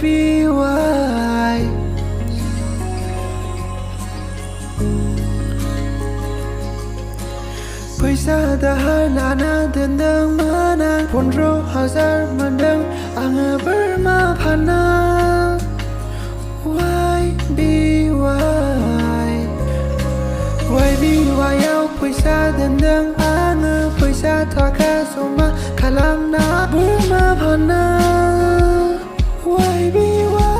YBY फैसा दाहार लाना दोनदोंमोन आं 15,000 मोनदों आङो बोरमा फानना YBY आव फैसा दोनदों आङो फैसा थाखा जमा खालामना बोरमा फानना YBY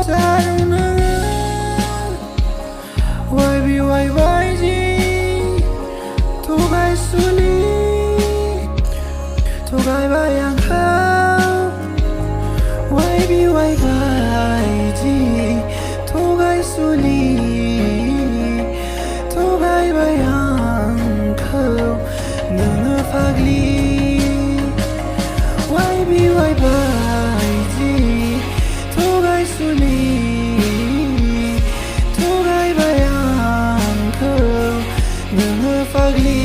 जादों नोङो YBY बायदि थगायसुलि थगायबाय आंखौ YBY बायदि थगायसुलि थगायबाय आंखौ नोङो फाग्लि YBY बायदि थगायसुलि थगायबाय आंखौ नोङो फाग्लि